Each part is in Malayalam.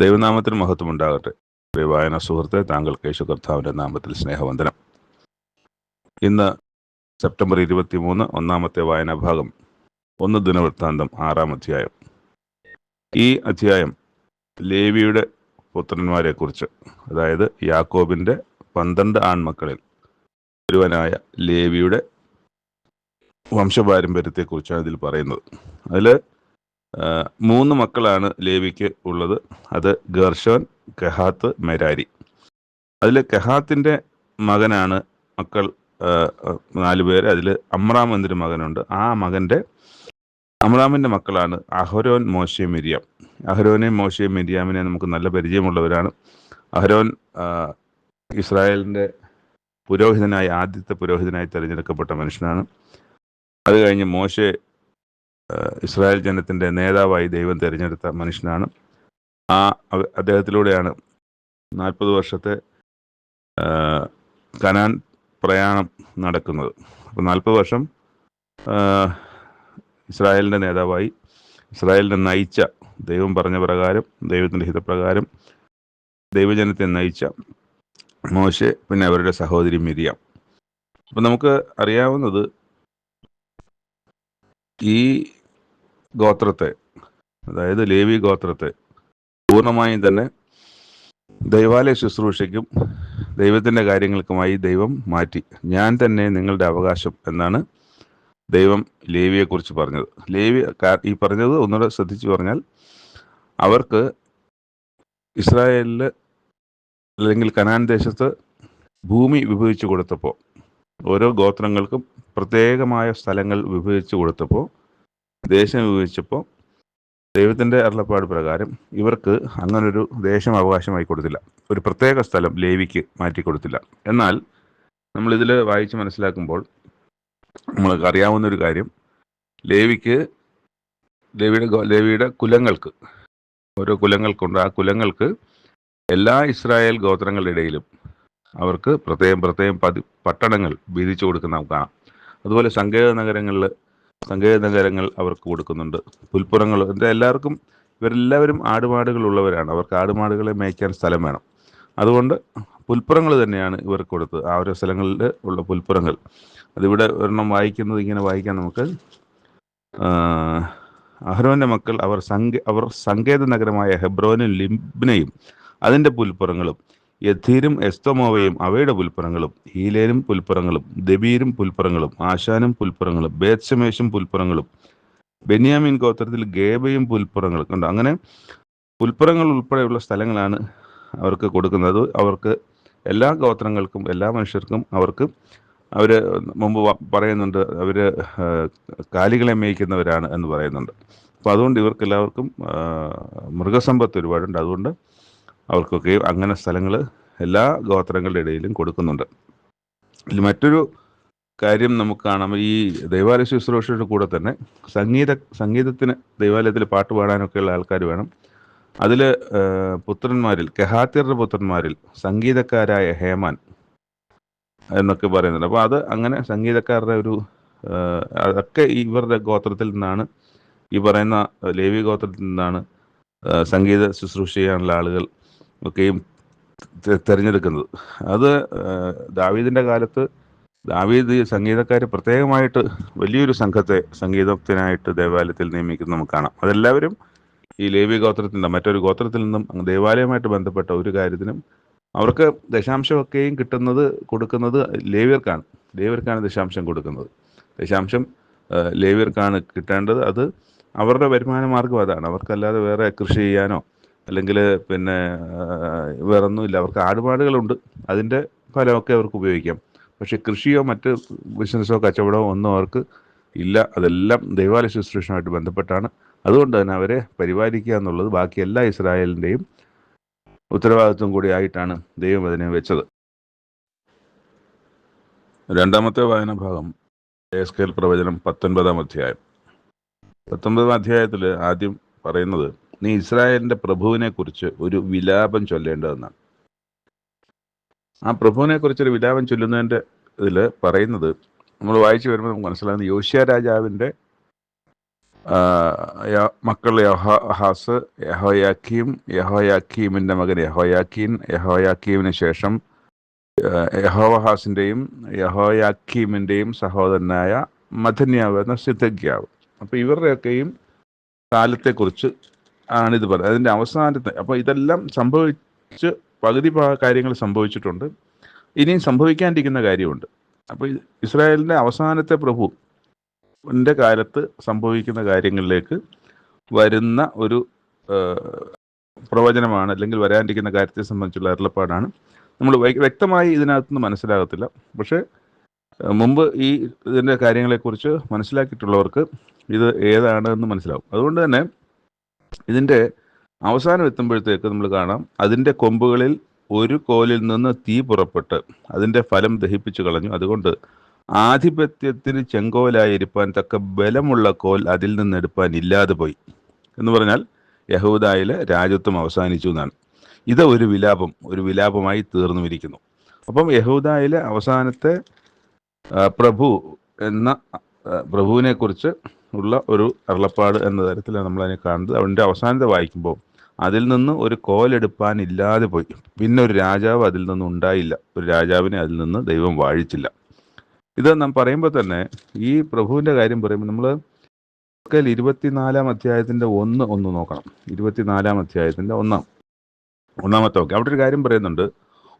ദൈവനാമത്തിന് മഹത്വം ഉണ്ടാകട്ടെ. പ്രിയ വായന സുഹൃത്തെ, താങ്കൾക്ക് യേശു കർത്താവിൻ്റെ നാമത്തിൽ സ്നേഹവന്ദനം. ഇന്ന് സെപ്റ്റംബർ 23 ഒന്നാമത്തെ വായനാ ഭാഗം 1 ദിനവൃത്താന്തം 6-ാം അധ്യായം. ഈ അധ്യായം ലേവിയുടെ പുത്രന്മാരെ കുറിച്ച്, അതായത് യാക്കോബിൻ്റെ 12 ആൺമക്കളിൽ ഒരുവനായ ലേവിയുടെ വംശപാരമ്പര്യത്തെക്കുറിച്ചാണ് ഇതിൽ പറയുന്നത്. അതിൽ 3 മക്കളാണ് ലേവിക്ക് ഉള്ളത്. അത് ഗർശോൻ, കെഹാത്ത്, മെരാരി. അതിൽ കെഹാത്തിൻ്റെ മകനാണ് മക്കൾ 4 പേര്. അതിൽ അമ്രാം എന്നൊരു മകനുണ്ട്. അമ്രാമിൻ്റെ മക്കളാണ് അഹരോൻ, മോശെ, മിരിയാം. അഹരോനെയും മോശയും മിരിയാമിനെ നമുക്ക് നല്ല പരിചയമുള്ളവരാണ്. അഹരോൻ ഇസ്രായേലിൻ്റെ ആദ്യത്തെ പുരോഹിതനായി തിരഞ്ഞെടുക്കപ്പെട്ട മനുഷ്യനാണ്. അത് കഴിഞ്ഞ് മോശെ ഇസ്രായേൽ ജനത്തിൻ്റെ നേതാവായി ദൈവം തിരഞ്ഞെടുത്ത മനുഷ്യനാണ്. അദ്ദേഹത്തിലൂടെയാണ് 40 വർഷത്തെ കനാൻ പ്രയാണം നടക്കുന്നത്. അപ്പോൾ 40 വർഷം ഇസ്രായേലിൻ്റെ നേതാവായി ഇസ്രായേലിനെ നയിച്ച, ദൈവം പറഞ്ഞ പ്രകാരം, ദൈവത്തിൻ്റെ ഹിതപ്രകാരം ദൈവജനത്തെ നയിച്ച മോശെ, പിന്നെ അവരുടെ സഹോദരി മിരിയാം. അപ്പം നമുക്ക് അറിയാവുന്നത്, ഈ ഗോത്രത്തെ, അതായത് ലേവി ഗോത്രത്തെ പൂർണ്ണമായും തന്നെ ദൈവാലയ ശുശ്രൂഷയ്ക്കും ദൈവത്തിൻ്റെ കാര്യങ്ങൾക്കുമായി ദൈവം മാറ്റി. ഞാൻ തന്നെ നിങ്ങളുടെ അവകാശം എന്നാണ് ദൈവം ലേവിയെക്കുറിച്ച് പറഞ്ഞത്. ഈ പറഞ്ഞത് ഒന്നുകൂടെ ശ്രദ്ധിച്ചു പറഞ്ഞാൽ, അവർക്ക് ഇസ്രായേലിൽ അല്ലെങ്കിൽ കനാൻ ദേശത്ത് ഭൂമി വിഭജിച്ചു കൊടുത്തപ്പോൾ, ഓരോ ഗോത്രങ്ങൾക്കും പ്രത്യേകമായ സ്ഥലങ്ങൾ വിഭജിച്ചു കൊടുത്തപ്പോൾ, ദേശം വിഭജിച്ചപ്പോൾ ദൈവത്തിൻ്റെ അരുളപ്പാട് പ്രകാരം ഇവർക്ക് അങ്ങനൊരു ദേശം അവകാശമായി കൊടുത്തില്ല. ഒരു പ്രത്യേക സ്ഥലം ലേവിക്ക് മാറ്റിക്കൊടുത്തില്ല. എന്നാൽ നമ്മളിതിൽ വായിച്ച് മനസ്സിലാക്കുമ്പോൾ നമ്മൾക്ക് അറിയാവുന്നൊരു കാര്യം, ലേവിയുടെ കുലങ്ങൾക്ക്, ഓരോ കുലങ്ങൾക്കുണ്ട്. ആ കുലങ്ങൾക്ക് എല്ലാ ഇസ്രായേൽ ഗോത്രങ്ങളുടെ ഇടയിലും അവർക്ക് പ്രത്യേകം പട്ടണങ്ങൾ വീതിച്ചു കൊടുക്കുന്ന നമുക്ക് കാണാം. അതുപോലെ സങ്കേത നഗരങ്ങൾ അവർക്ക് കൊടുക്കുന്നുണ്ട്. പുൽപ്പുറങ്ങൾ, ഇവരെല്ലാവരും ആടുമാടുകൾ ഉള്ളവരാണ്. അവർക്ക് ആടുമാടുകളെ മേയ്ക്കാൻ സ്ഥലം വേണം. അതുകൊണ്ട് പുൽപ്പുറങ്ങൾ തന്നെയാണ് ഇവർക്ക് കൊടുത്തത്. ആ ഓരോ സ്ഥലങ്ങളിൽ ഉള്ള പുൽപ്പുറങ്ങൾ. അതിവിടെ ഒരെണ്ണം ഇങ്ങനെ വായിക്കാൻ നമുക്ക്. അഹരോന്റെ മക്കൾ അവർ സങ്കേത നഗരമായ ഹെബ്രോനും ലിബ്നയും അതിൻ്റെ പുൽപ്പുറങ്ങളും, യഥീരും എസ്തോമോവയും അവയുടെ പുൽപ്പുറങ്ങളും, ഹീലേനും പുൽപ്പുറങ്ങളും, ദബീരും പുൽപ്പുറങ്ങളും, ആശാനും പുൽപ്പുറങ്ങളും, ബേത്ശമേശും പുൽപ്പുറങ്ങളും, ബെന്യാമീൻ ഗോത്രത്തിൽ ഗേബയും പുൽപ്പുറങ്ങളും ഉണ്ട്. അങ്ങനെ പുൽപ്പുറങ്ങൾ ഉൾപ്പെടെയുള്ള സ്ഥലങ്ങളാണ് അവർക്ക് കൊടുക്കുന്നത്. അവർക്ക് എല്ലാ ഗോത്രങ്ങൾക്കും, എല്ലാ മനുഷ്യർക്കും അവർ മുമ്പ് പറയുന്നുണ്ട്, അവർ കാലികളെ മേയ്ക്കുന്നവരാണ് എന്ന് പറയുന്നുണ്ട്. അപ്പോൾ അതുകൊണ്ട് ഇവർക്കെല്ലാവർക്കും മൃഗസമ്പത്ത് ഒരുപാടുണ്ട്. അതുകൊണ്ട് അവർക്കൊക്കെ അങ്ങനെ സ്ഥലങ്ങൾ എല്ലാ ഗോത്രങ്ങളുടെ ഇടയിലും കൊടുക്കുന്നുണ്ട്. ഇതിൽ മറ്റൊരു കാര്യം നമുക്ക് കാണാം. ഈ ദൈവാലയ ശുശ്രൂഷയുടെ കൂടെ തന്നെ സംഗീതത്തിന്, ദൈവാലയത്തിൽ പാട്ട് പാടാനൊക്കെയുള്ള ആൾക്കാർ വേണം. അതിൽ പുത്രന്മാരിൽ, കെഹാത്യരുടെ പുത്രന്മാരിൽ സംഗീതക്കാരായ ഹേമാൻ എന്നൊക്കെ പറയുന്നുണ്ട്. അപ്പോൾ അത് അങ്ങനെ സംഗീതക്കാരുടെ അതൊക്കെ ഇവരുടെ ഗോത്രത്തിൽ നിന്നാണ്, ഈ പറയുന്ന ലേവി ഗോത്രത്തിൽ നിന്നാണ് സംഗീത ശുശ്രൂഷ ചെയ്യാനുള്ള ആളുകൾ ഒക്കെയും തിരഞ്ഞെടുക്കുന്നത്. അത് ദാവീദിൻ്റെ കാലത്ത് ദാവീദ് സംഗീതക്കാർ പ്രത്യേകമായിട്ട് വലിയൊരു സംഘത്തെ സംഗീതത്തിനായിട്ട് ദേവാലയത്തിൽ നിയമിക്കുന്നത് നമുക്ക് കാണാം. അതെല്ലാവരും ഈ ലേവി ഗോത്രത്തിൻ്റെ, മറ്റൊരു ഗോത്രത്തിൽ നിന്നും ദേവാലയമായിട്ട് ബന്ധപ്പെട്ട ഒരു കാര്യത്തിനും അവർക്ക് ദശാംശമൊക്കെയും കൊടുക്കുന്നത് ലേവ്യർക്കാണ് ദശാംശം കൊടുക്കുന്നത്. ദശാംശം ലേവ്യർക്കാണ് കിട്ടേണ്ടത്. അത് അവരുടെ വരുമാന മാർഗം അതാണ്. അവർക്കല്ലാതെ വേറെ കൃഷി ചെയ്യാനോ അല്ലെങ്കിൽ പിന്നെ വേറൊന്നുമില്ല. അവർക്ക് ആടുപാടുകളുണ്ട്, അതിൻ്റെ ഫലമൊക്കെ അവർക്ക് ഉപയോഗിക്കാം. പക്ഷെ കൃഷിയോ മറ്റ് ബിസിനസ്സോ കച്ചവടമോ ഒന്നും അവർക്ക് ഇല്ല. അതെല്ലാം ദൈവാലയ ശുശ്രൂഷയുമായിട്ട് ബന്ധപ്പെട്ടാണ്. അതുകൊണ്ട് തന്നെ അവരെ പരിപാലിക്കുക എന്നുള്ളത് ബാക്കി എല്ലാ ഇസ്രായേലിൻ്റെയും ഉത്തരവാദിത്വം കൂടി ആയിട്ടാണ് ദൈവം അതിനെ വെച്ചത്. രണ്ടാമത്തെ വായനാ ഭാഗം എസ്കേൽ പ്രവചനം 19-ാം അധ്യായം. 19-ാം അധ്യായത്തിൽ ആദ്യം പറയുന്നത്, നീ ഇസ്രായേലിൻ്റെ പ്രഭുവിനെ കുറിച്ച് ഒരു വിലാപം ചൊല്ലേണ്ടതെന്നാണ്. ആ പ്രഭുവിനെ കുറിച്ചൊരു വിലാപം ചൊല്ലുന്നതിൻ്റെ ഇതിൽ പറയുന്നത്, നമ്മൾ വായിച്ചു വരുമ്പോൾ നമുക്ക് മനസ്സിലാകുന്നത്, യോശിയ രാജാവിൻ്റെ മക്കൾ യഹോഹാസ്, യഹോയാക്കീം, യഹോയാക്കീമിൻ്റെ മകൻ യഹോയാക്കീൻ, യഹോയാക്കീമിന് ശേഷം യഹോവഹാസിൻ്റെയും യഹോയാക്കീമിൻ്റെയും സഹോദരനായ മഥന്യാവ് എന്ന സിദ്ധഗ്യാവ്. അപ്പോൾ ഇവരുടെയൊക്കെയും കാലത്തെക്കുറിച്ച് ആണിത് പറയുന്നത്. അതിൻ്റെ അവസാനത്തെ, അപ്പോൾ ഇതെല്ലാം സംഭവിച്ച് പകുതി കാര്യങ്ങൾ സംഭവിച്ചിട്ടുണ്ട്, ഇനിയും സംഭവിക്കാണ്ടിരിക്കുന്ന കാര്യമുണ്ട്. അപ്പോൾ ഇസ്രായേലിൻ്റെ അവസാനത്തെ പ്രഭുവിൻ്റെ കാലത്ത് സംഭവിക്കുന്ന കാര്യങ്ങളിലേക്ക് വരുന്ന ഒരു പ്രവചനമാണ്, അല്ലെങ്കിൽ വരാനിരിക്കുന്ന കാര്യത്തെ സംബന്ധിച്ചുള്ള അരുളപ്പാടാണ്. നമ്മൾ വ്യക്തമായി ഇതിനകത്തുനിന്ന് മനസ്സിലാകത്തില്ല, പക്ഷേ മുമ്പ് ഇതിൻ്റെ കാര്യങ്ങളെക്കുറിച്ച് മനസ്സിലാക്കിയിട്ടുള്ളവർക്ക് ഇത് ഏതാണ് എന്ന് മനസ്സിലാവും. അതുകൊണ്ട് തന്നെ ഇതിൻ്റെ അവസാനം എത്തുമ്പോഴത്തേക്ക് നമ്മൾ കാണാം, അതിൻ്റെ കൊമ്പുകളിൽ ഒരു കോലിൽ നിന്ന് തീ പുറപ്പെട്ട് അതിൻ്റെ ഫലം ദഹിപ്പിച്ചു കളഞ്ഞു. അതുകൊണ്ട് ആധിപത്യത്തിന് ചെങ്കോലായിരിക്കാൻ തക്ക ബലമുള്ള കോൽ അതിൽ നിന്ന് എടുപ്പാൻ ഇല്ലാതെ പോയി എന്ന് പറഞ്ഞാൽ യഹൂദായിലെ രാജ്യത്വം അവസാനിച്ചു എന്നാണ്. ഇത് ഒരു വിലാപമായി തീർന്നുമിരിക്കുന്നു. അപ്പം യഹൂദായിലെ അവസാനത്തെ പ്രഭു എന്ന പ്രഭുവിനെ കുറിച്ച് ഉള്ള ഒരു അരുളപ്പാട് എന്ന തരത്തിലാണ് നമ്മളതിനെ കാണുന്നത്. അതിൻ്റെ അവസാനത്തെ വായിക്കുമ്പോൾ അതിൽ നിന്ന് ഒരു കോലെടുപ്പാൻ ഇല്ലാതെ പോയി, പിന്നെ ഒരു രാജാവ് അതിൽ നിന്ന് ഉണ്ടായില്ല, ഒരു രാജാവിനെ അതിൽ നിന്ന് ദൈവം വാഴിച്ചില്ല. ഇത് നാം പറയുമ്പോൾ തന്നെ ഈ പ്രഭുവിൻ്റെ കാര്യം പറയുമ്പോൾ നമ്മൾ 24 അധ്യായത്തിൻ്റെ 1 നോക്കണം. 24 അധ്യായത്തിൻ്റെ 1-ാമത്തെ വാക്യം. അവിടെ ഒരു കാര്യം പറയുന്നുണ്ട്,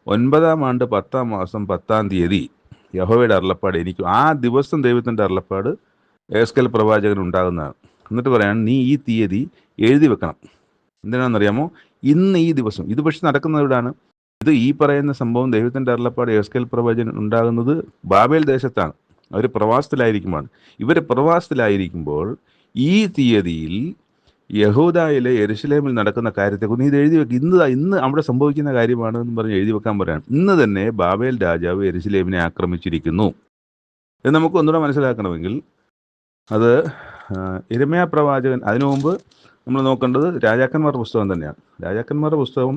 9-ാം ആണ്ട് 10-ാം മാസം 10-ാം തീയതി യഹോവയുടെ അരുളപ്പാട് എനിക്ക്. ആ ദിവസം ദൈവത്തിൻ്റെ അരുളപ്പാട് യെഹെസ്കേൽ പ്രവാചകൻ ഉണ്ടാകുന്നതാണ്. എന്നിട്ട് പറയാണ്, നീ ഈ തീയതി എഴുതി വെക്കണം. എന്തിനാണെന്നറിയാമോ? ഇന്ന് ഈ ദിവസം. ഇത് പക്ഷെ നടക്കുന്നത് എവിടെയാണ്? ഇത് ഈ പറയുന്ന സംഭവം ദൈവത്തിൻ്റെ അരുളപ്പാട് യെഹെസ്കേൽ പ്രവാചകൻ ഉണ്ടാകുന്നത് ബാബേൽ ദേശത്താണ്. അവർ പ്രവാസത്തിലായിരിക്കുമ്പോൾ. ഇവർ പ്രവാസത്തിലായിരിക്കുമ്പോൾ ഈ തീയതിയിൽ യഹൂദായിലെ യെരുശലേമിൽ നടക്കുന്ന കാര്യത്തെക്കുറിച്ച് നീ ഇത് എഴുതി വെക്കുക. ഇന്ന് അവിടെ സംഭവിക്കുന്ന കാര്യമാണ് എന്ന് പറഞ്ഞ് എഴുതി വെക്കാൻ പറയാണ്. ഇന്ന് തന്നെ ബാബേൽ രാജാവ് യെരുശലേമിനെ ആക്രമിച്ചിരിക്കുന്നു എന്ന് നമുക്ക് ഒന്നുകൂടെ മനസ്സിലാക്കണമെങ്കിൽ അത് യിരെമ്യാ പ്രവാചകൻ. അതിനു മുമ്പ് നമ്മൾ നോക്കേണ്ടത് രാജാക്കന്മാരുടെ പുസ്തകം തന്നെയാണ്. രാജാക്കന്മാരുടെ പുസ്തകം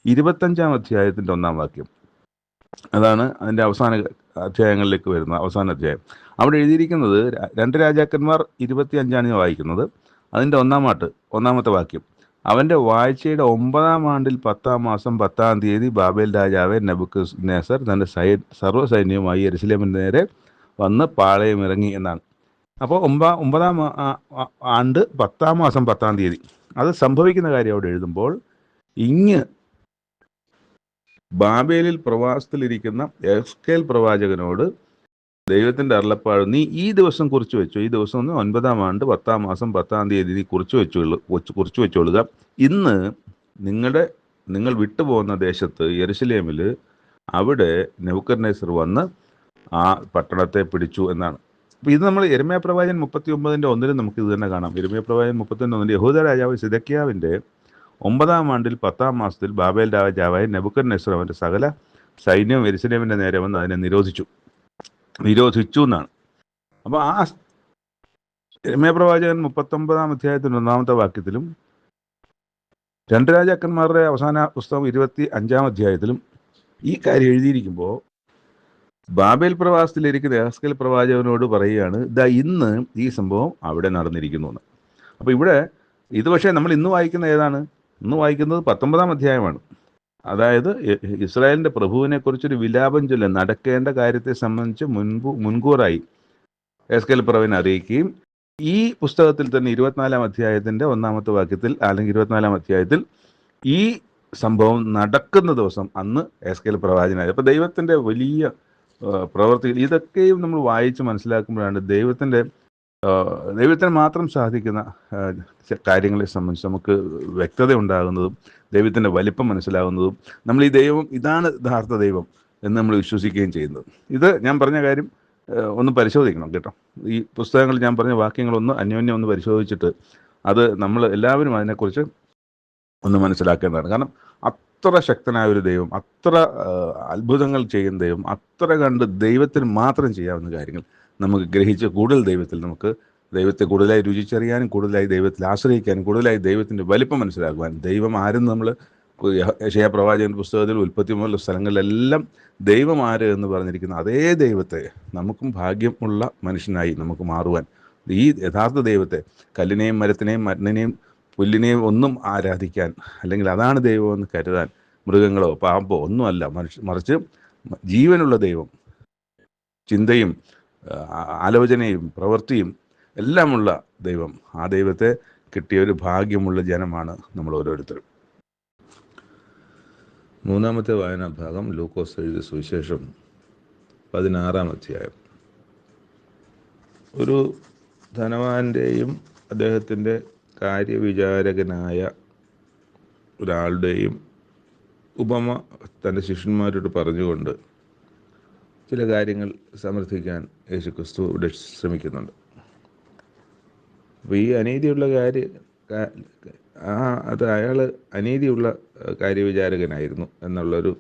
25-ാം അധ്യായത്തിൻ്റെ 1-ാം വാക്യം. അതാണ് അതിൻ്റെ അവസാന അധ്യായങ്ങളിലേക്ക് വരുന്ന അവസാന അധ്യായം. അവിടെ എഴുതിയിരിക്കുന്നത് 2 രാജാക്കന്മാർ 25-ആണ് വായിക്കുന്നത്. അതിൻ്റെ 1-ാമത്തെ വാക്യം, അവൻ്റെ വാഴ്ചയുടെ 9-ാം ആണ്ടിൽ 10-ാം മാസം 10-ാം തീയതി ബാബേൽ രാജാവ് നെബൂഖദ്നേസർ തൻ്റെ സർവ്വസൈന്യവുമായി യെരുശലേമിന് നേരെ വന്ന് പാളയം ഇറങ്ങി എന്നാണ്. അപ്പോൾ 9-ാം ആണ്ട് 10-ാം മാസം 10-ാം തീയതി അത് സംഭവിക്കുന്ന കാര്യം അവിടെ എഴുതുമ്പോൾ, ഇങ്ങ് ബാബേലിൽ പ്രവാസത്തിലിരിക്കുന്ന യെഹെസ്കേൽ പ്രവാചകനോട് ദൈവത്തിൻ്റെ അരുളപ്പാട്, നീ ഈ ദിവസം കുറിച്ച് വെച്ചു. ഈ ദിവസം 9-ാം ആണ്ട് 10-ാം മാസം 10-ാം തീയതി നീ കുറിച്ച് വെച്ചോളുക. ഇന്ന് നിങ്ങൾ വിട്ടുപോകുന്ന ദേശത്ത് യെരുശലേമിൽ അവിടെ നെബൂഖദ്നേസർ വന്ന് ആ പട്ടണത്തെ പിടിച്ചു എന്നാണ്. അപ്പോൾ ഇത് നമ്മൾ യിരെമ്യാ പ്രവാചകൻ 39-ന്റെ 1-ൽ നമുക്ക് ഇത് തന്നെ കാണാം. യിരെമ്യാ പ്രവാചകൻ 39-1 യഹൂദ രാജാവ് സിദെക്കീയാവിൻ്റെ 9-ാം ആണ്ടിൽ 10-ാം മാസത്തിൽ ബാബേൽ രാജാവായ നെബൂഖദ്നേസർ അവൻ്റെ സകല സൈന്യവും യെരുശലേമിൻ്റെ നേരെ വന്ന് അതിനെ നിരോധിച്ചു എന്നാണ്. അപ്പോൾ ആ യിരെമ്യാ പ്രവാചകൻ 39-ാം അധ്യായത്തിൻ്റെ 1-ാമത്തെ വാക്യത്തിലും 2 രാജാക്കന്മാരുടെ അവസാന പുസ്തകം 25-ാം അധ്യായത്തിലും ഈ കാര്യം എഴുതിയിരിക്കുമ്പോൾ ബാബേൽ പ്രവാസത്തിലിരിക്കുന്ന യെഹെസ്കേൽ പ്രവാചകനോട് പറയുകയാണ്, ഇന്ന് ഈ സംഭവം അവിടെ നടന്നിരിക്കുന്നു എന്ന്. അപ്പോൾ ഇവിടെ ഇത് പക്ഷേ നമ്മൾ ഇന്ന് വായിക്കുന്ന ഏതാണ്? ഇന്ന് വായിക്കുന്നത് 19-ാം അധ്യായമാണ്. അതായത് ഇസ്രായേലിൻ്റെ പ്രഭുവിനെ കുറിച്ചൊരു വിലാപം ചൊല്ലി നടക്കേണ്ട കാര്യത്തെ സംബന്ധിച്ച് മുൻകൂറായി യെഹെസ്കേൽ പ്രവചൻ അറിയിക്കുകയും ഈ പുസ്തകത്തിൽ തന്നെ 24-ാം അധ്യായത്തിൻ്റെ 1-ാമത്തെ വാക്യത്തിൽ, അല്ലെങ്കിൽ 24-ാം അധ്യായത്തിൽ ഈ സംഭവം നടക്കുന്ന ദിവസം അന്ന് യെഹെസ്കേൽ പ്രവാചകനായി. അപ്പോൾ ദൈവത്തിൻ്റെ വലിയ പ്രവർത്തികൾ ഇതൊക്കെയും നമ്മൾ വായിച്ച് മനസ്സിലാക്കുമ്പോഴാണ് ദൈവത്തിന് മാത്രം സാധിക്കുന്ന കാര്യങ്ങളെ സംബന്ധിച്ച് നമുക്ക് വ്യക്തത ഉണ്ടാകുന്നതും ദൈവത്തിൻ്റെ വലിപ്പം മനസ്സിലാകുന്നതും നമ്മൾ ഈ ദൈവം ഇതാണ് യഥാർത്ഥ ദൈവം എന്ന് നമ്മൾ വിശ്വസിക്കുകയും ചെയ്യുന്നത്. ഇത് ഞാൻ പറഞ്ഞ കാര്യം ഒന്ന് പരിശോധിക്കണം കേട്ടോ. ഈ പുസ്തകങ്ങൾ ഞാൻ പറഞ്ഞ വാക്യങ്ങളൊന്ന് അന്യോന്യം ഒന്ന് പരിശോധിച്ചിട്ട് അത് നമ്മൾ എല്ലാവരും അതിനെക്കുറിച്ച് ഒന്ന് മനസ്സിലാക്കേണ്ടതാണ്. കാരണം അത്ര ശക്തനായ ഒരു ദൈവം, അത്ര അത്ഭുതങ്ങൾ ചെയ്യുന്ന ദൈവം, അത്ര കണ്ട് ദൈവത്തിന് മാത്രം ചെയ്യാവുന്ന കാര്യങ്ങൾ നമുക്ക് ഗ്രഹിച്ച് കൂടുതൽ ദൈവത്തെ കൂടുതലായി രുചിച്ചറിയാനും, കൂടുതലായി ദൈവത്തിൽ ആശ്രയിക്കാനും, കൂടുതലായി ദൈവത്തിൻ്റെ വലിപ്പം മനസ്സിലാക്കുവാനും, ദൈവം ആരെന്ന് നമ്മൾ യെശയ്യാ പ്രവാചകൻ പുസ്തകത്തിൽ ഉൽപ്പത്തി മുതലുള്ള സ്ഥലങ്ങളിലെല്ലാം ദൈവം ആര് എന്ന് പറഞ്ഞിരിക്കുന്ന അതേ ദൈവത്തെ നമുക്കും ഭാഗ്യമുള്ള മനുഷ്യനായി നമുക്ക് മാറുവാൻ ഈ യഥാർത്ഥ ദൈവത്തെ കല്ലിനെയും മരത്തിനെയും മണ്ണിനെയും പുല്ലിനെയും ഒന്നും ആരാധിക്കാൻ, അല്ലെങ്കിൽ അതാണ് ദൈവമെന്ന് കരുതാൻ മൃഗങ്ങളോ പാമ്പോ ഒന്നുമല്ല, മറിച്ച് ജീവനുള്ള ദൈവം, ചിന്തയും ആലോചനയും പ്രവൃത്തിയും എല്ലാമുള്ള ദൈവം, ആ ദൈവത്തെ കിട്ടിയ ഒരു ഭാഗ്യമുള്ള ജനമാണ് നമ്മൾ ഓരോരുത്തരും. മൂന്നാമത്തെ വായനാ ഭാഗം ലൂക്കോസ് എഴുതിയ സുവിശേഷം 16-ാം അധ്യായം. ഒരു ധനവാന്റെയും അദ്ദേഹത്തിൻ്റെ കാര്യവിചാരകനായ ഒരാളുടെയും ഉപമ തൻ്റെ ശിഷ്യന്മാരോട് പറഞ്ഞുകൊണ്ട് ചില കാര്യങ്ങൾ സമർത്ഥിക്കാൻ യേശുക്രിസ്തു ഇവിടെ ശ്രമിക്കുന്നുണ്ട്. അപ്പോൾ ഈ അനീതിയുള്ള അത് അയാൾ അനീതിയുള്ള കാര്യവിചാരകനായിരുന്നു എന്നുള്ളൊരു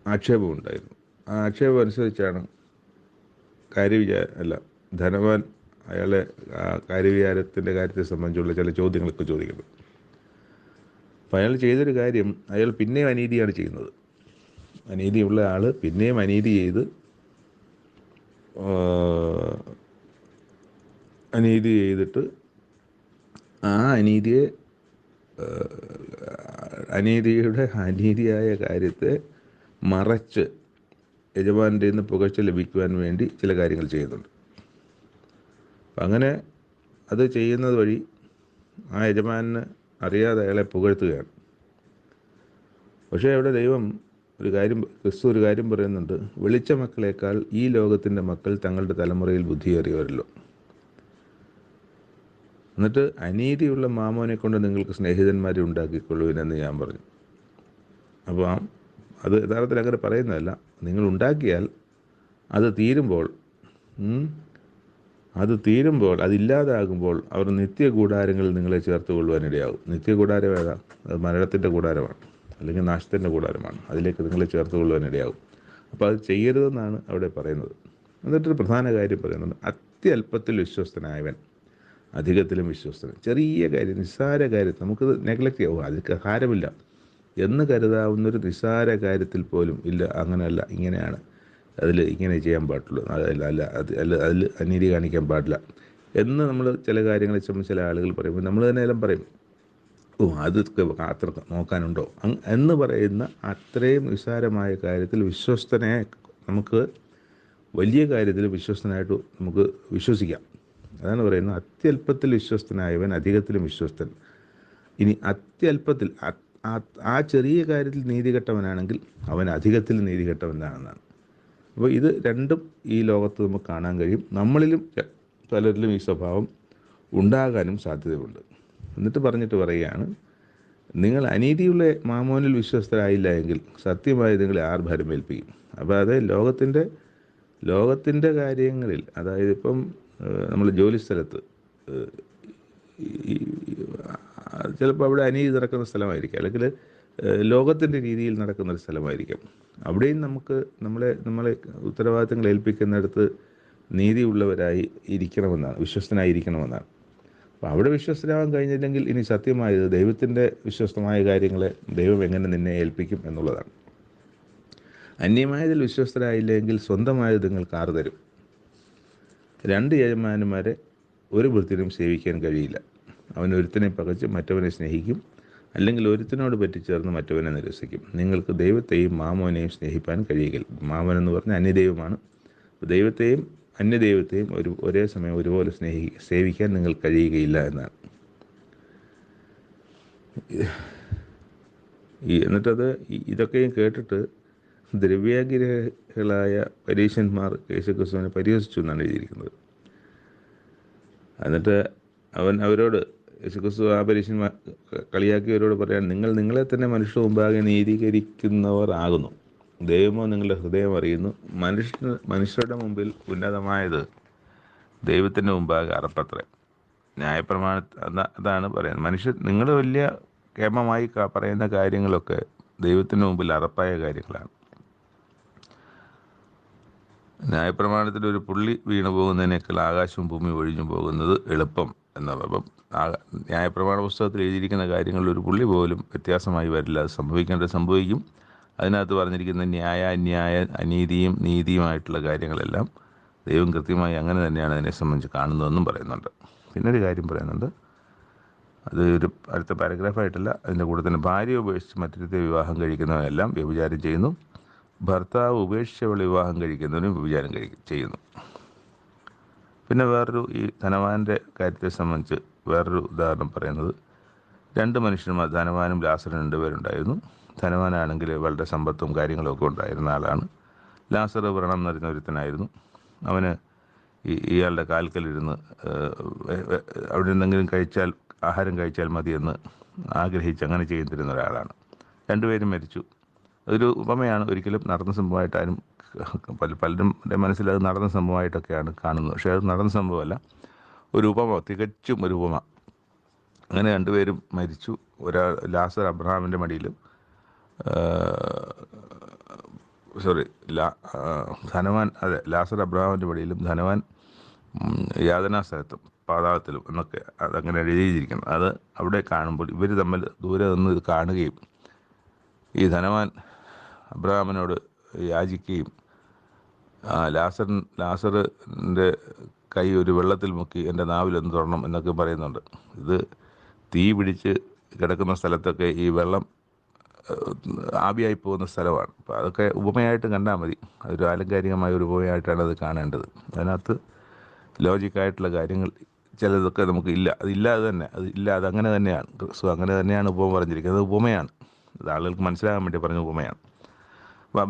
ആക്ഷേപമുണ്ടായിരുന്നു. ആ ആക്ഷേപം അനുസരിച്ചാണ് ധനവാൻ അയാളെ കാര്യവിചാരത്തിൻ്റെ കാര്യത്തെ സംബന്ധിച്ചുള്ള ചില ചോദ്യങ്ങളൊക്കെ ചോദിക്കുന്നത്. അപ്പോൾ അയാൾ ചെയ്തൊരു കാര്യം, അയാൾ പിന്നെയും അനീതിയാണ് ചെയ്യുന്നത്. അനീതിയുള്ള ആൾ പിന്നെയും അനീതി ചെയ്തിട്ട് ആ അനീതിയായ കാര്യത്തെ മറച്ച് യജമാനൻ്റെ നിന്ന് പുകഴ്ച ലഭിക്കുവാൻ വേണ്ടി ചില കാര്യങ്ങൾ ചെയ്യുന്നുണ്ട്. അപ്പം അങ്ങനെ അത് ചെയ്യുന്നത് വഴി ആ യജമാനന് അറിയാതെ അയാളെ പുകഴ്ത്തുകയാണ്. പക്ഷേ അവിടെ ക്രിസ്തു ഒരു കാര്യം പറയുന്നുണ്ട്: വെളിച്ച മക്കളേക്കാൾ ഈ ലോകത്തിൻ്റെ മക്കൾ തങ്ങളുടെ തലമുറയിൽ ബുദ്ധിയേറിയവരല്ലോ. എന്നിട്ട് അനീതിയുള്ള മാമോനെ കൊണ്ട് നിങ്ങൾക്ക് സ്നേഹിതന്മാരെ ഉണ്ടാക്കിക്കൊള്ളുവിനെന്ന് ഞാൻ പറഞ്ഞു. അപ്പോൾ അത് യഥാർത്ഥത്തിൽ അങ്ങനെ പറയുന്നതല്ല. നിങ്ങൾ ഉണ്ടാക്കിയാൽ അത് തീരുമ്പോൾ അതില്ലാതാകുമ്പോൾ അവർ നിത്യകൂടാരങ്ങളിൽ നിങ്ങളെ ചേർത്ത് കൊള്ളുവാനിടയാകും. നിത്യകൂടാരം ഏതാ? അത് മരണത്തിൻ്റെ കൂടാരമാണ്, അല്ലെങ്കിൽ നാശത്തിൻ്റെ കൂടാരമാണ്. അതിലേക്ക് നിങ്ങളെ ചേർത്ത് കൊള്ളുവാനിടയാകും. അപ്പോൾ അത് ചെയ്യരുതെന്നാണ് അവിടെ പറയുന്നത്. എന്നിട്ടൊരു പ്രധാന കാര്യം പറയുന്നുണ്ട്: അത്യല്പത്തിൽ വിശ്വസ്തനായവൻ അധികത്തിലും വിശ്വസ്തൻ. ചെറിയ കാര്യം, നിസ്സാര കാര്യം നമുക്ക് നെഗ്ലക്റ്റ് ചെയ്യാവും, അതിൽ ഹാരമില്ല എന്ന് കരുതാവുന്നൊരു നിസ്സാര കാര്യത്തിൽ പോലും ഇല്ല, അങ്ങനെയല്ല, ഇങ്ങനെയാണ്, അതിൽ ഇങ്ങനെ ചെയ്യാൻ പാടുള്ളൂ, അതിൽ അനീതി കാണിക്കാൻ പാടില്ല എന്ന് നമ്മൾ ചില കാര്യങ്ങളെ സംബന്ധിച്ച് ചില ആളുകൾ പറയുമ്പോൾ നമ്മൾ തന്നെ എല്ലാം പറയും, അതൊക്കെ അത്ര നോക്കാനുണ്ടോ എന്ന് പറയുന്ന അത്രയും നിസ്സാരമായ കാര്യത്തിൽ വിശ്വസ്തനെ നമുക്ക് വലിയ കാര്യത്തിൽ വിശ്വസ്തനായിട്ട് നമുക്ക് വിശ്വസിക്കാം. അതാണ് പറയുന്നത്, അത്യല്പത്തിൽ വിശ്വസ്തനായവൻ അധികത്തിലും വിശ്വസ്തൻ. ഇനി അത്യല്പത്തിൽ, ആ ചെറിയ കാര്യത്തിൽ നീതികെട്ടവനാണെങ്കിൽ അവൻ അധികത്തിൽ നീതികെട്ടവനാണെന്നാണ്. അപ്പോൾ ഇത് രണ്ടും ഈ ലോകത്ത് നമുക്ക് കാണാൻ കഴിയും. നമ്മളിലും പലരിലും ഈ സ്വഭാവം ഉണ്ടാകാനും സാധ്യതയുണ്ട്. എന്നിട്ട് പറയുകയാണ്, നിങ്ങൾ അനീതിയുള്ള മാമോനിൽ വിശ്വസ്തരായില്ല എങ്കിൽ സത്യമായി നിങ്ങളെ ആർ ഭരമേൽപ്പിക്കും. അപ്പോൾ അത് ലോകത്തിൻ്റെ കാര്യങ്ങളിൽ, അതായത് ഇപ്പം നമ്മൾ ജോലി സ്ഥലത്ത് ചിലപ്പോൾ അവിടെ അനീതി നടക്കുന്ന സ്ഥലമായിരിക്കാം, അല്ലെങ്കിൽ ലോകത്തിൻ്റെ രീതിയിൽ നടക്കുന്നൊരു സ്ഥലമായിരിക്കാം. അവിടെയും നമ്മളെ ഉത്തരവാദിത്തങ്ങൾ ഏൽപ്പിക്കുന്നിടത്ത് നീതിയുള്ളവരായി ഇരിക്കണമെന്നാണ്, വിശ്വസ്തനായിരിക്കണമെന്നാണ്. അപ്പോൾ അവിടെ വിശ്വസ്തരാകാൻ കഴിഞ്ഞില്ലെങ്കിൽ ഇനി സത്യമായത് ദൈവത്തിൻ്റെ വിശ്വസ്തമായ കാര്യങ്ങളെ ദൈവം എങ്ങനെ നിന്നെ ഏൽപ്പിക്കും എന്നുള്ളതാണ്. അന്യമായതിൽ വിശ്വസ്തരായില്ലെങ്കിൽ സ്വന്തമായത് നിങ്ങൾക്ക് ആർ തരും? 2 യജമാനന്മാരെ ഒരു വൃത്തിനും സേവിക്കാൻ കഴിയില്ല. അവൻ ഒരുത്തനെ പകച്ച് മറ്റവനെ സ്നേഹിക്കും, അല്ലെങ്കിൽ ഒരുത്തനോട് പറ്റിച്ചേർന്ന് മറ്റവനെ നിരസിക്കും. നിങ്ങൾക്ക് ദൈവത്തെയും മാമോനെയും സ്നേഹിപ്പാൻ കഴിയുകയില്ല. മാമോൻ എന്ന് പറഞ്ഞാൽ അന്യദൈവമാണ്. ദൈവത്തെയും അന്യദൈവത്തെയും ഒരേ സമയം ഒരുപോലെ സേവിക്കാൻ നിങ്ങൾ കഴിയുകയില്ല എന്നാണ്. എന്നിട്ടത് ഇതൊക്കെയും കേട്ടിട്ട് ദ്രവ്യാഗ്രഹികളായ പരീശന്മാർ യേശുക്രിസ്തുവിനെ പരിഹസിച്ചു എന്നാണ് എഴുതിയിരിക്കുന്നത്. എന്നിട്ട് അവരോട് യേശുക്രിസ്തു ആ പരീശന്മാർ കളിയാക്കിയവരോട് പറയാൻ, നിങ്ങൾ നിങ്ങളെ തന്നെ മനുഷ്യ മുമ്പാകെ നീതീകരിക്കുന്നവർ ആകുന്നു, ദൈവമോ നിങ്ങളുടെ ഹൃദയം അറിയുന്നു. മനുഷ്യരുടെ മുമ്പിൽ ഉന്നതമായത് ദൈവത്തിൻ്റെ മുമ്പാകെ അറപ്പത്രേ. അതാണ് പറയുന്നത്. നിങ്ങൾ വലിയ കേമമായി പറയുന്ന കാര്യങ്ങളൊക്കെ ദൈവത്തിൻ്റെ മുമ്പിൽ അറപ്പായ കാര്യങ്ങളാണ്. ന്യായപ്രമാണത്തിൽ ഒരു പുള്ളി വീണു പോകുന്നതിനേക്കാൾ ആകാശവും ഭൂമി ഒഴിഞ്ഞു പോകുന്നത് എളുപ്പം എന്നാണ്. അപ്പം ന്യായപ്രമാണ പുസ്തകത്തിൽ എഴുതിയിരിക്കുന്ന കാര്യങ്ങളിൽ ഒരു പുള്ളി പോലും വ്യത്യാസമായി വരില്ല. അത് സംഭവിക്കേണ്ടത് സംഭവിക്കും. അതിനകത്ത് പറഞ്ഞിരിക്കുന്ന ന്യായ, അന്യായ, അനീതിയും നീതിയുമായിട്ടുള്ള കാര്യങ്ങളെല്ലാം ദൈവം കൃത്യമായി അങ്ങനെ തന്നെയാണ് അതിനെ സംബന്ധിച്ച് കാണുന്നതെന്നും പറയുന്നുണ്ട്. പിന്നെ ഒരു കാര്യം പറയുന്നുണ്ട്, അത് ഒരു അടുത്ത പാരഗ്രാഫായിട്ടല്ല, അതിൻ്റെ കൂടെ തന്നെ ഭാര്യ ഉപേക്ഷിച്ച് മറ്റൊരുത്തെ വിവാഹം കഴിക്കുന്നവനെല്ലാം വ്യഭിചാരം ചെയ്യുന്നു, ഭർത്താവ് ഉപേക്ഷിച്ചവളെ വിവാഹം കഴിക്കുന്നവനും വ്യഭിചാരം ചെയ്യുന്നു. പിന്നെ വേറൊരു ഈ ധനവാന്റെ കാര്യത്തെ സംബന്ധിച്ച് വേറൊരു ഉദാഹരണം പറയുന്നത്, 2 മനുഷ്യന്മാർ, ധനവാനും ലാസറും 2 പേരുണ്ടായിരുന്നു. ധനവാനാണെങ്കിൽ വളരെ സമ്പത്തും കാര്യങ്ങളൊക്കെ ഉണ്ടായിരുന്ന ആളാണ്. ലാസർ വ്രണം നിറഞ്ഞ ഒരുത്തനായിരുന്നു. അവന് ഇയാളുടെ കാൽക്കലിരുന്ന് അവിടെ എന്തെങ്കിലും ആഹാരം കഴിച്ചാൽ മതിയെന്ന് ആഗ്രഹിച്ച് അങ്ങനെ ചെയ്തിരുന്ന ഒരാളാണ്. 2 പേരും മരിച്ചു. അതൊരു ഉപമയാണ്, ഒരിക്കലും നടന്ന സംഭവമായിട്ട് ആരും പലരുടെ മനസ്സിൽ അത് നടന്ന സംഭവമായിട്ടൊക്കെയാണ് കാണുന്നത്. പക്ഷേ അത് നടന്ന സംഭവമല്ല, ഒരു ഉപമ, തികച്ചും ഒരു ഉപമ. അങ്ങനെ 2 പേരും മരിച്ചു. ലാസർ അബ്രഹാമിൻ്റെ മടിയിലും ലാസർ അബ്രഹാമിൻ്റെ മടിയിലും ധനവാൻ യാതനാ സ്ഥലത്തും പാതാളത്തിലും എന്നൊക്കെ അതങ്ങനെ എഴുതിയിരിക്കണം. അത് അവിടെ കാണുമ്പോൾ ഇവർ തമ്മിൽ ദൂരെ നിന്ന് ഇത് കാണുകയും ഈ ധനവാൻ അബ്രഹാമിനോട് യാചിക്കുകയും ലാസറിൻ്റെ കൈ ഒരു വെള്ളത്തിൽ മുക്കി എൻ്റെ നാവിലൊന്ന് തൊടണം എന്നൊക്കെ പറയുന്നുണ്ട്. ഇത് തീ പിടിച്ച് കിടക്കുന്ന സ്ഥലത്തൊക്കെ ഈ വെള്ളം ആവിയായി പോകുന്ന സ്ഥലമാണ്. അപ്പോൾ അതൊക്കെ ഉപമയായിട്ട് കണ്ടാൽ മതി. അതൊരു ആലങ്കാരികമായ ഒരു ഉപമയായിട്ടാണ് അത് കാണേണ്ടത്. അതിനകത്ത് ലോജിക്കായിട്ടുള്ള കാര്യങ്ങൾ ചിലതൊക്കെ നമുക്ക് ഇല്ല, അതങ്ങനെ തന്നെയാണ്. ക്രിസ്തു അങ്ങനെ തന്നെയാണ് ഉപമ പറഞ്ഞിരിക്കുന്നത്. അത് ഉപമയാണ്, അത് ആളുകൾക്ക് മനസ്സിലാകാൻ വേണ്ടി പറഞ്ഞ ഉപമയാണ്. അപ്പോൾ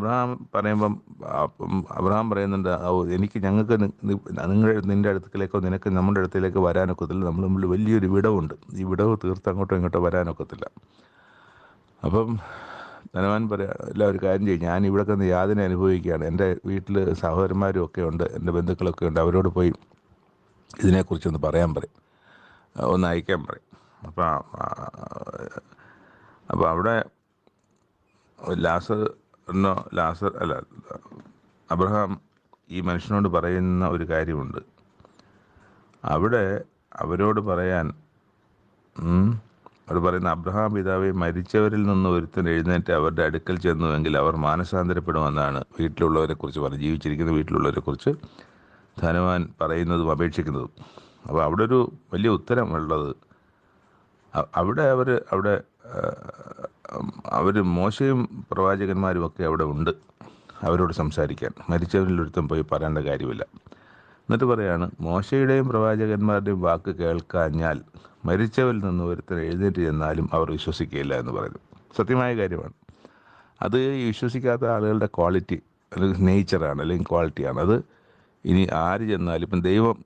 അബ്രഹാം പറയുന്നുണ്ട്, ഞങ്ങൾക്ക് നിൻ്റെ അടുത്തേക്കോ നിനക്ക് നമ്മുടെ അടുത്തേക്ക് വരാനൊക്കത്തില്ല, നമ്മൾ തമ്മിൽ വലിയൊരു വിടവുണ്ട്, ഈ വിടവ് തീർത്ത് അങ്ങോട്ടോ ഇങ്ങോട്ടോ വരാനൊക്കത്തില്ല. അപ്പം ധനവാൻ ഒരു കാര്യം ചെയ്യും, ഞാൻ ഇവിടെ നിന്ന് യാതന അനുഭവിക്കുകയാണ്, എൻ്റെ വീട്ടിൽ സഹോദരന്മാരും ഒക്കെ ഉണ്ട്, എൻ്റെ ബന്ധുക്കളൊക്കെ ഉണ്ട്, അവരോട് പോയി ഇതിനെക്കുറിച്ചൊന്ന് പറയാൻ പറയും, ഒന്ന് അയക്കാൻ പറയും. അപ്പോൾ അവിടെ അബ്രഹാം ഈ മനുഷ്യനോട് പറയുന്ന ഒരു കാര്യമുണ്ട്. അവിടെ അവരോട് പറയാൻ അവർ പറയുന്ന, അബ്രഹാം പിതാവെ, മരിച്ചവരിൽ നിന്ന് ഒരുത്തൻ എഴുന്നേറ്റ് അവരുടെ അടുക്കൽ ചെന്നുവെങ്കിൽ അവർ മാനസാന്തരപ്പെടുമെന്നാണ് ജീവിച്ചിരിക്കുന്ന വീട്ടിലുള്ളവരെക്കുറിച്ച് ധനവാൻ പറയുന്നതും അപേക്ഷിക്കുന്നതും. അപ്പോൾ അവിടെ ഒരു വലിയ ഉത്തരം ഉള്ളത്, അവർ മോശയും പ്രവാചകന്മാരും ഒക്കെ അവിടെ ഉണ്ട്, അവരോട് സംസാരിക്കാൻ. മരിച്ചവരിൽ ഒരുത്തം പോയി പറയേണ്ട കാര്യമില്ല. എന്നിട്ട് പറയാണ്, മോശയുടെയും പ്രവാചകന്മാരുടെയും വാക്ക് കേൾക്കാഞ്ഞാൽ മരിച്ചവരിൽ നിന്ന് ഒരുത്തൻ എഴുന്നേറ്റ് ചെന്നാലും അവർ വിശ്വസിക്കുകയില്ല എന്ന് പറയുന്നു. സത്യമായ കാര്യമാണ്. അത് ഈ വിശ്വസിക്കാത്ത ആളുകളുടെ ക്വാളിറ്റി, അല്ലെങ്കിൽ നേച്ചറാണ്, അല്ലെങ്കിൽ ക്വാളിറ്റിയാണ്. അത് ഇനി ആര് ചെന്നാലും, ഇപ്പം ദൈവം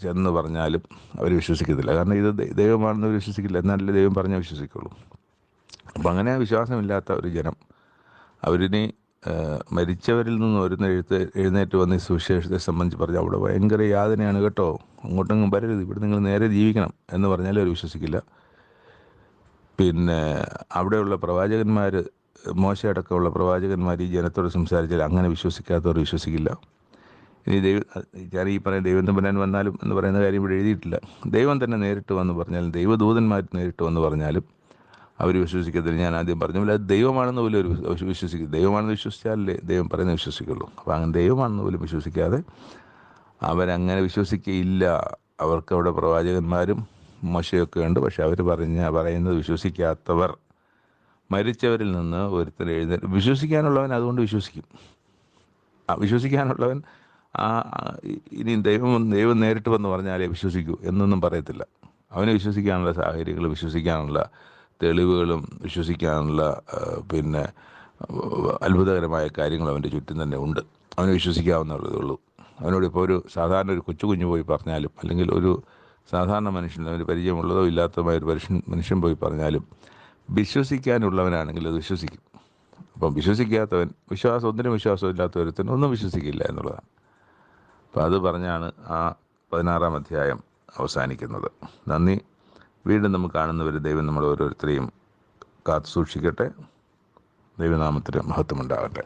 ചെന്ന് പറഞ്ഞാലും അവർ വിശ്വസിക്കത്തില്ല. കാരണം ഇത് ദൈവമാണെന്ന് വിശ്വസിക്കില്ല, എന്നാലല്ലേ ദൈവം പറഞ്ഞാൽ വിശ്വസിക്കുള്ളൂ. അപ്പം അങ്ങനെ വിശ്വാസമില്ലാത്ത ഒരു ജനം, അവരിനി മരിച്ചവരിൽ നിന്ന് എഴുന്നേറ്റ് വന്ന് ഈ സുവിശേഷത്തെ സംബന്ധിച്ച് പറഞ്ഞാൽ അവിടെ ഭയങ്കര യാതനയാണ് കേട്ടോ, അങ്ങോട്ടൊന്നും വരരുത്, ഇവിടെ നിങ്ങൾ നേരെ ജീവിക്കണം എന്ന് പറഞ്ഞാലും അവർ വിശ്വസിക്കില്ല. പിന്നെ അവിടെയുള്ള പ്രവാചകന്മാർ, മോശയടക്കമുള്ള പ്രവാചകന്മാർ ഈ ജനത്തോട് സംസാരിച്ചാൽ അങ്ങനെ വിശ്വസിക്കാത്തവർ വിശ്വസിക്കില്ല. ഇനി ഞാൻ ഈ പറയുന്ന ദൈവം തമ്പുരാൻ വന്നാലും എന്ന് പറയുന്ന കാര്യം ഇവിടെ എഴുതിയിട്ടില്ല. ദൈവം തന്നെ നേരിട്ട് വന്ന് പറഞ്ഞാലും, ദൈവദൂതന്മാർ നേരിട്ട് വന്ന് പറഞ്ഞാലും അവർ വിശ്വസിക്കത്തില്ല. ഞാൻ ആദ്യം പറഞ്ഞ പോലെ അത് ദൈവമാണെന്ന് പോലും അവർ വിശ്വസിക്കും. ദൈവമാണെന്ന് വിശ്വസിച്ചാലല്ലേ ദൈവം പറയുന്നത് വിശ്വസിക്കുള്ളൂ. അപ്പോൾ അങ്ങനെ ദൈവമാണെന്ന് പോലും വിശ്വസിക്കാതെ അവരങ്ങനെ വിശ്വസിക്കുകയില്ല. അവർക്ക് അവിടെ പ്രവാചകന്മാരും മോശയൊക്കെ ഉണ്ട്. പക്ഷെ അവർ പറയുന്നത് വിശ്വസിക്കാത്തവർ, മരിച്ചവരിൽ നിന്ന് ഒരുത്തർ വിശ്വസിക്കാനുള്ളവൻ അതുകൊണ്ട് വിശ്വസിക്കും. വിശ്വസിക്കാനുള്ളവൻ ഇനി ദൈവം നേരിട്ട് വന്ന് പറഞ്ഞാലേ വിശ്വസിക്കൂ എന്നൊന്നും പറയത്തില്ല. അവനെ വിശ്വസിക്കാനുള്ള സാഹചര്യങ്ങൾ, വിശ്വസിക്കാനുള്ള തെളിവുകളും, വിശ്വസിക്കാനുള്ള പിന്നെ അത്ഭുതകരമായ കാര്യങ്ങൾ അവൻ്റെ ചുറ്റും തന്നെ ഉണ്ട്. അവനെ വിശ്വസിക്കാവുന്നതേ ഉള്ളൂ. അവനോട് ഇപ്പോൾ ഒരു സാധാരണ ഒരു കൊച്ചു പോയി പറഞ്ഞാലും, അല്ലെങ്കിൽ ഒരു സാധാരണ മനുഷ്യൻ, അവന് പരിചയമുള്ളതോ ഇല്ലാത്തതുമായ ഒരു മനുഷ്യൻ പോയി പറഞ്ഞാലും വിശ്വസിക്കാനുള്ളവനാണെങ്കിൽ അത് വിശ്വസിക്കും. അപ്പം വിശ്വസിക്കാത്തവൻ, ഒന്നിനും വിശ്വാസമില്ലാത്തവരത്തിന് ഒന്നും വിശ്വസിക്കില്ല എന്നുള്ളതാണ്. അപ്പം അത് പറഞ്ഞാണ് ആ 16-ാം അധ്യായം അവസാനിക്കുന്നത്. നന്ദി. വീണ്ടും നമുക്ക് കാണുന്നവർ ദൈവം നമ്മൾ ഓരോരുത്തരെയും കാത്തു സൂക്ഷിക്കട്ടെ. ദൈവനാമത്തിന് മഹത്വമുണ്ടാകട്ടെ.